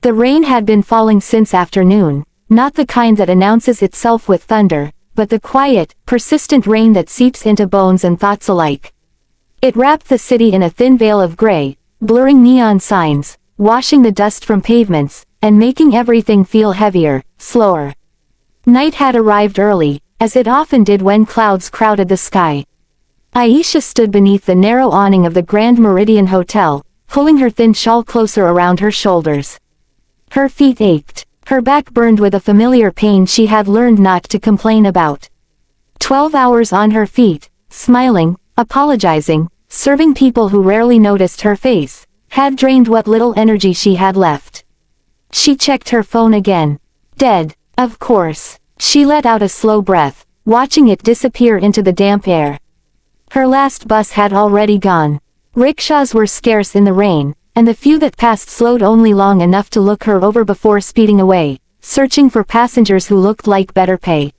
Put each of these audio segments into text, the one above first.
The rain had been falling since afternoon, not the kind that announces itself with thunder, but the quiet, persistent rain that seeps into bones and thoughts alike. It wrapped the city in a thin veil of gray, blurring neon signs, washing the dust from pavements, and making everything feel heavier, slower. Night had arrived early, as it often did when clouds crowded the sky. Aisha stood beneath the narrow awning of the Grand Meridian Hotel, pulling her thin shawl closer around her shoulders. Her feet ached. Her back burned with a familiar pain she had learned not to complain about. 12 hours on her feet, smiling, apologizing, serving people who rarely noticed her face, had drained what little energy she had left. She checked her phone again. Dead, of course. She let out a slow breath, watching it disappear into the damp air. Her last bus had already gone. Rickshaws were scarce in the rain, and the few that passed slowed only long enough to look her over before speeding away, searching for passengers who looked like better pay.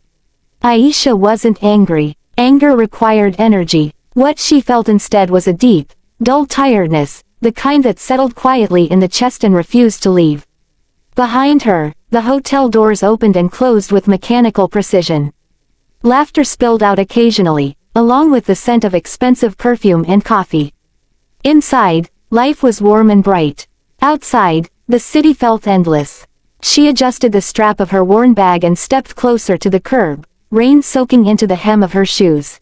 Aisha wasn't angry. Anger required energy. What she felt instead was a deep, dull tiredness, the kind that settled quietly in the chest and refused to leave. Behind her, the hotel doors opened and closed with mechanical precision. Laughter spilled out occasionally, along with the scent of expensive perfume and coffee. Inside, life was warm and bright. Outside, the city felt endless. She adjusted the strap of her worn bag and stepped closer to the curb, rain soaking into the hem of her shoes.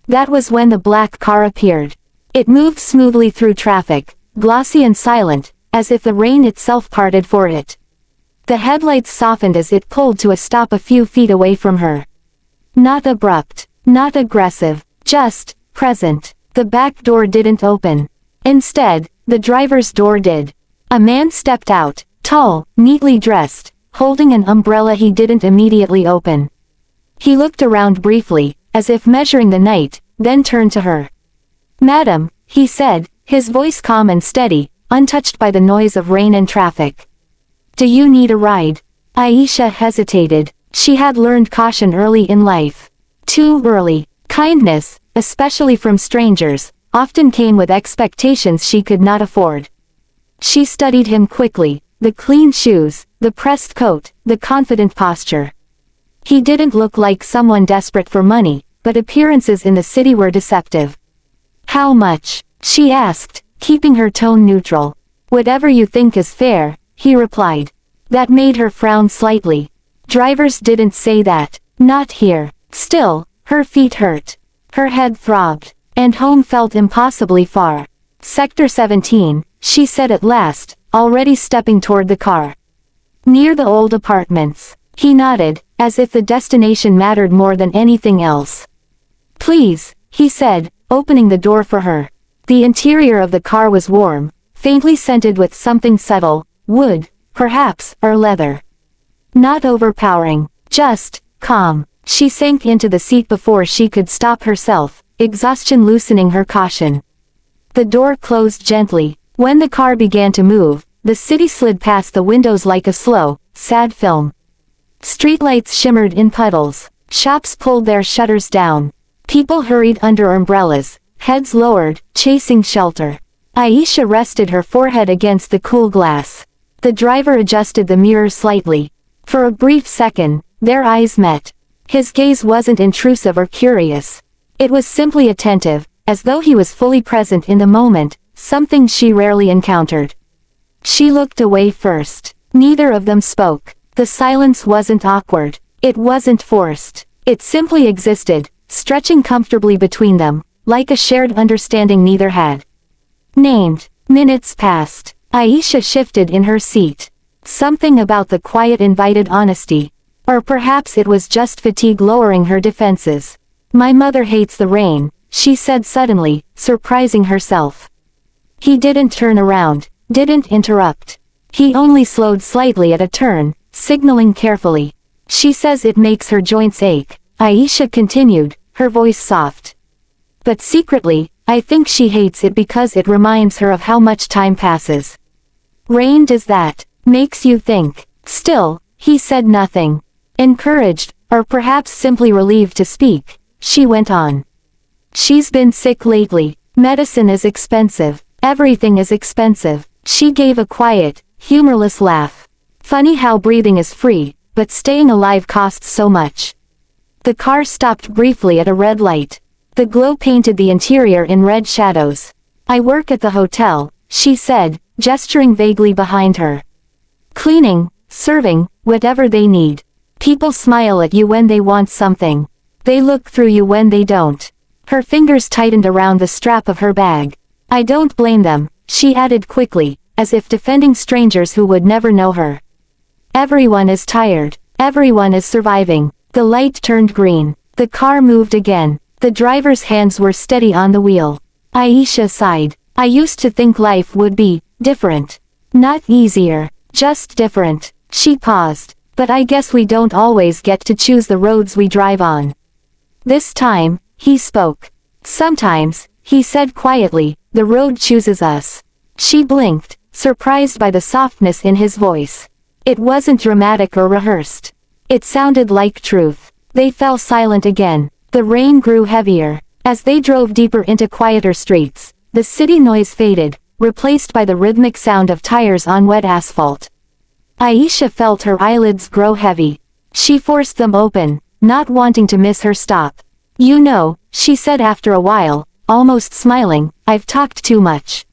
That was when the black car appeared. It moved smoothly through traffic, glossy and silent, as if the rain itself parted for it. The headlights softened as it pulled to a stop a few feet away from her. Not abrupt, not aggressive, just present. The back door didn't open. Instead, the driver's door did. A man stepped out, tall, neatly dressed, holding an umbrella he didn't immediately open. He looked around briefly, as if measuring the night, then turned to her. "Madam," he said, his voice calm and steady, untouched by the noise of rain and traffic. "Do you need a ride?" Aisha hesitated. She had learned caution early in life. Too early. Kindness, especially from strangers, often came with expectations she could not afford. She studied him quickly, the clean shoes, the pressed coat, the confident posture. He didn't look like someone desperate for money, but appearances in the city were deceptive. "How much?" she asked, keeping her tone neutral. "Whatever you think is fair," he replied. That made her frown slightly. Drivers didn't say that. Not here. Still, her feet hurt. Her head throbbed. And home felt impossibly far. "Sector 17, she said at last, already stepping toward the car. "Near the old apartments." He nodded, as if the destination mattered more than anything else. "Please," he said, opening the door for her. The interior of the car was warm, faintly scented with something subtle, wood, perhaps, or leather. Not overpowering, just calm. She sank into the seat before she could stop herself, exhaustion loosening her caution. The door closed gently. When the car began to move, the city slid past the windows like a slow, sad film. Streetlights shimmered in puddles. Shops pulled their shutters down. People hurried under umbrellas, heads lowered, chasing shelter. Aisha rested her forehead against the cool glass. The driver adjusted the mirror slightly. For a brief second, their eyes met. His gaze wasn't intrusive or curious. It was simply attentive, as though he was fully present in the moment, something she rarely encountered. She looked away first. Neither of them spoke. The silence wasn't awkward. It wasn't forced. It simply existed, stretching comfortably between them, like a shared understanding neither had. Named. Minutes passed. Aisha shifted in her seat. Something about the quiet invited honesty. Or perhaps it was just fatigue lowering her defenses. "My mother hates the rain," she said suddenly, surprising herself. He didn't turn around, didn't interrupt. He only slowed slightly at a turn, signaling carefully. "She says it makes her joints ache," Aisha continued, her voice soft. "But secretly, I think she hates it because it reminds her of how much time passes." "Rain does that. Makes you think." Still, he said nothing. Encouraged, or perhaps simply relieved to speak, she went on. "She's been sick lately. Medicine is expensive. Everything is expensive." She gave a quiet, humorless laugh. Funny how breathing is free, but staying alive costs so much. The car stopped briefly at a red light. The glow painted the interior in red shadows. I work at the hotel, she said, gesturing vaguely behind her. Cleaning, serving, whatever they need. People smile at you when they want something. They look through you when they don't. Her fingers tightened around the strap of her bag. I don't blame them, she added quickly, as if defending strangers who would never know her. Everyone is tired. Everyone is surviving. The light turned green. The car moved again. The driver's hands were steady on the wheel. Aisha sighed. I used to think life would be different. Not easier, just different. She paused. But I guess we don't always get to choose the roads we drive on. This time, he spoke. Sometimes, he said quietly, the road chooses us. She blinked, surprised by the softness in his voice. It wasn't dramatic or rehearsed. It sounded like truth. They fell silent again. The rain grew heavier. As they drove deeper into quieter streets, the city noise faded, replaced by the rhythmic sound of tires on wet asphalt. Aisha felt her eyelids grow heavy. She forced them open, not wanting to miss her stop. You know, she said after a while, almost smiling, I've talked too much.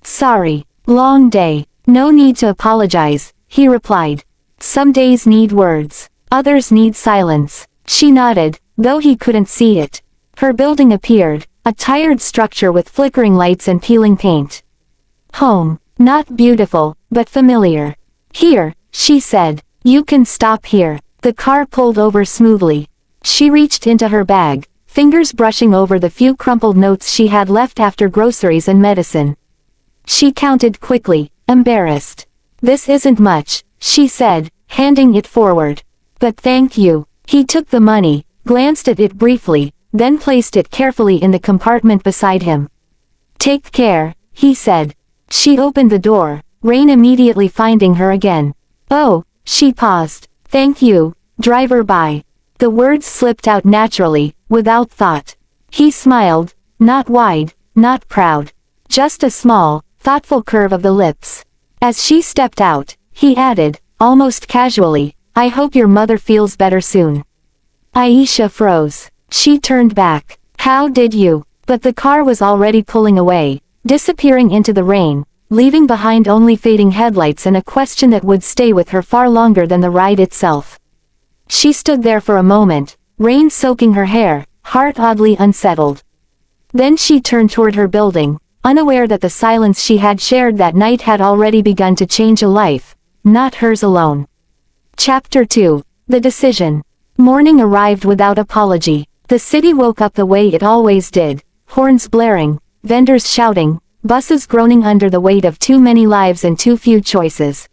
Sorry. Long day. No need to apologize, he replied. Some days need words. Others need silence. She nodded, though he couldn't see it. Her building appeared, a tired structure with flickering lights and peeling paint. Home. Not beautiful, but familiar. Here, she said. You can stop here. The car pulled over smoothly. She reached into her bag, fingers brushing over the few crumpled notes she had left after groceries and medicine. She counted quickly, embarrassed. This isn't much, she said, handing it forward. But thank you. He took the money, glanced at it briefly, then placed it carefully in the compartment beside him. Take care, he said. She opened the door, rain immediately finding her again. Oh, she paused. Thank you, driver bye. The words slipped out naturally, without thought. He smiled, not wide, not proud. Just a small, thoughtful curve of the lips. As she stepped out, he added, almost casually, I hope your mother feels better soon. Aisha froze. She turned back. How did you? But the car was already pulling away, disappearing into the rain, leaving behind only fading headlights and a question that would stay with her far longer than the ride itself. She stood there for a moment, rain soaking her hair, heart oddly unsettled. Then she turned toward her building, unaware that the silence she had shared that night had already begun to change a life, not hers alone. Chapter 2. The Decision. Morning arrived without apology. The city woke up the way it always did, horns blaring, vendors shouting, buses groaning under the weight of too many lives and too few choices.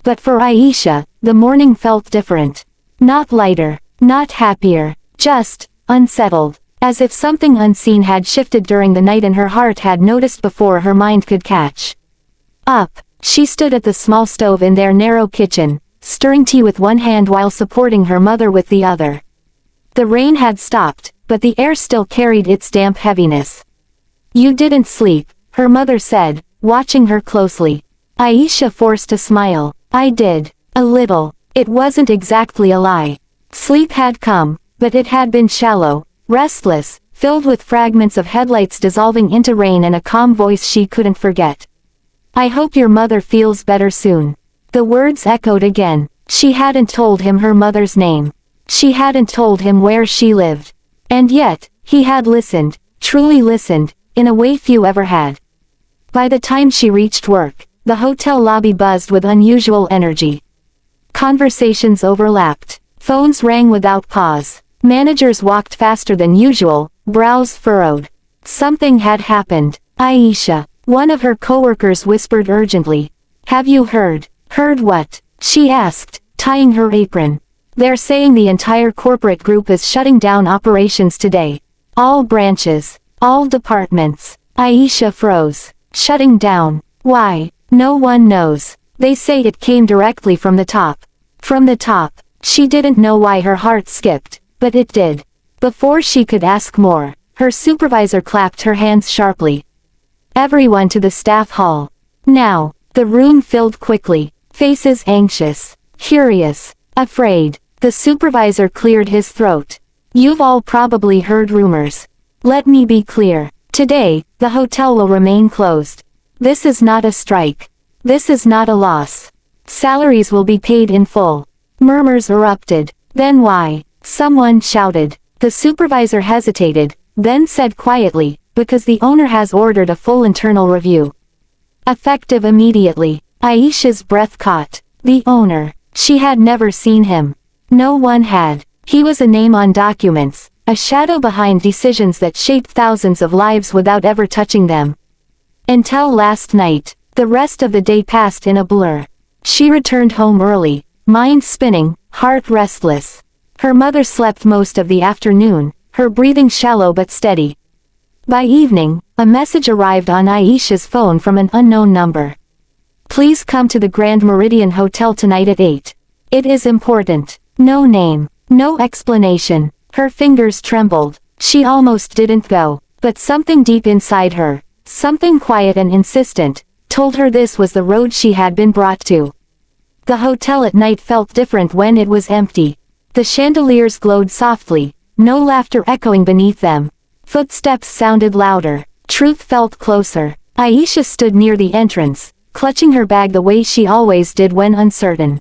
But for Aisha, the morning felt different. Not lighter, not happier, just unsettled, as if something unseen had shifted during the night and her heart had noticed before her mind could catch up. She stood at the small stove in their narrow kitchen, stirring tea with one hand while supporting her mother with the other. The rain had stopped, but the air still carried its damp heaviness. You didn't sleep, her mother said, watching her closely. Aisha forced a smile. I did. A little. It wasn't exactly a lie. Sleep had come, but it had been shallow, restless, filled with fragments of headlights dissolving into rain and a calm voice she couldn't forget. I hope your mother feels better soon. The words echoed again. She hadn't told him her mother's name. She hadn't told him where she lived. And yet, he had listened, truly listened, in a way few ever had. By the time she reached work, the hotel lobby buzzed with unusual energy. Conversations overlapped. Phones rang without pause. Managers walked faster than usual, brows furrowed. Something had happened. Aisha, one of her coworkers whispered urgently. Have you heard? Heard what? She asked, tying her apron. They're saying the entire corporate group is shutting down operations today. All branches. All departments. Aisha froze. Shutting down. Why? No one knows. They say it came directly from the top. From the top. She didn't know why her heart skipped, but it did. Before she could ask more, her supervisor clapped her hands sharply. Everyone to the staff hall. Now. The room filled quickly, faces anxious, curious, afraid. The supervisor cleared his throat. You've all probably heard rumors. Let me be clear. Today, the hotel will remain closed. This is not a strike. This is not a loss. Salaries will be paid in full. Murmurs erupted. Then why? Someone shouted. The supervisor hesitated, then said quietly, because the owner has ordered a full internal review. Effective immediately. Aisha's breath caught. The owner. She had never seen him. No one had. He was a name on documents, a shadow behind decisions that shaped thousands of lives without ever touching them. Until last night, the rest of the day passed in a blur. She returned home early, mind spinning, heart restless. Her mother slept most of the afternoon, her breathing shallow but steady. By evening, a message arrived on Aisha's phone from an unknown number. Please come to the Grand Meridian Hotel tonight at 8. It is important. No name, no explanation. Her fingers trembled. She almost didn't go, but something deep inside her, something quiet and insistent, told her this was the road she had been brought to. The hotel at night felt different when it was empty. The chandeliers glowed softly, no laughter echoing beneath them. Footsteps sounded louder. Truth felt closer. Aisha stood near the entrance, clutching her bag the way she always did when uncertain.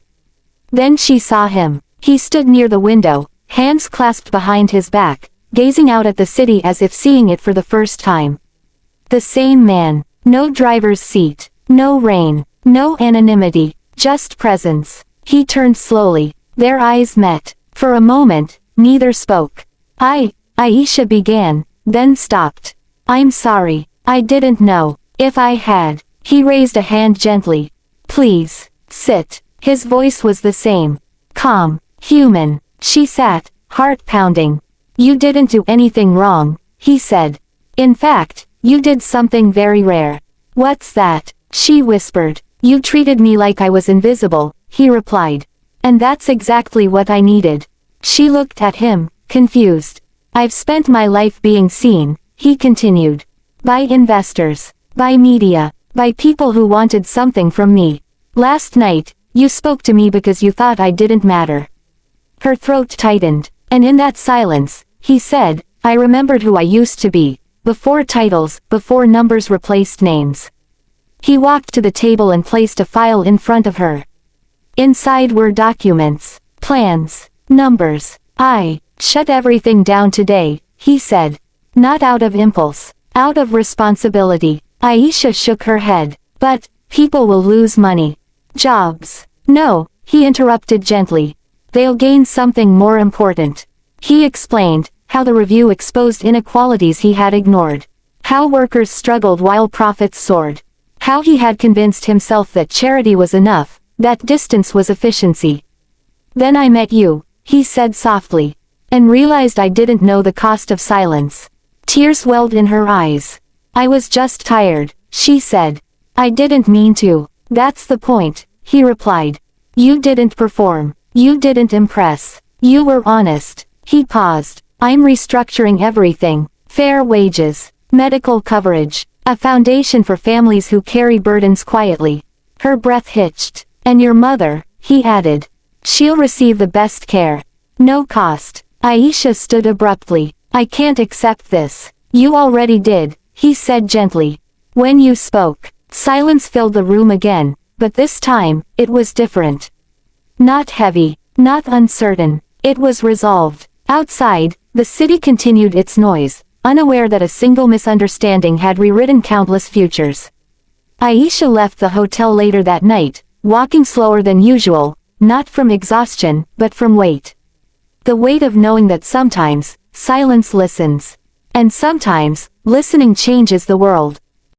Then she saw him. He stood near the window, hands clasped behind his back, gazing out at the city as if seeing it for the first time. The same man. No driver's seat. No rain. No anonymity. Just presence. He turned slowly. Their eyes met. For a moment, neither spoke. Aisha began, then stopped. I'm sorry. I didn't know. If I had. He raised a hand gently. Please, sit. His voice was the same. Calm. Human. She sat, heart pounding. You didn't do anything wrong, he said. In fact, you did something very rare. What's that? She whispered. You treated me like I was invisible, he replied. And that's exactly what I needed. She looked at him, confused. I've spent my life being seen, he continued. By investors. By media. By people who wanted something from me. Last night, you spoke to me because you thought I didn't matter. Her throat tightened, and in that silence, he said, I remembered who I used to be, before titles, before numbers replaced names. He walked to the table and placed a file in front of her. Inside were documents, plans, numbers. I shut everything down today, he said. Not out of impulse, out of responsibility. Aisha shook her head. But, people will lose money. Jobs. No, he interrupted gently. They'll gain something more important. He explained how the review exposed inequalities he had ignored. How workers struggled while profits soared. How he had convinced himself that charity was enough, that distance was efficiency. Then I met you, he said softly, and realized I didn't know the cost of silence. Tears welled in her eyes. I was just tired, she said. I didn't mean to. That's the point, he replied. You didn't perform. You didn't impress. You were honest. He paused. I'm restructuring everything. Fair wages. Medical coverage. A foundation for families who carry burdens quietly. Her breath hitched. And your mother, he added. She'll receive the best care. No cost. Aisha stood abruptly. I can't accept this. You already did, he said gently. When you spoke, silence filled the room again, but this time, it was different. Not heavy, not uncertain. It was resolved. Outside, the city continued its noise, unaware that a single misunderstanding had rewritten countless futures. Aisha left the hotel later that night, walking slower than usual, not from exhaustion, but from weight. The weight of knowing that sometimes, silence listens. And sometimes, listening changes the world.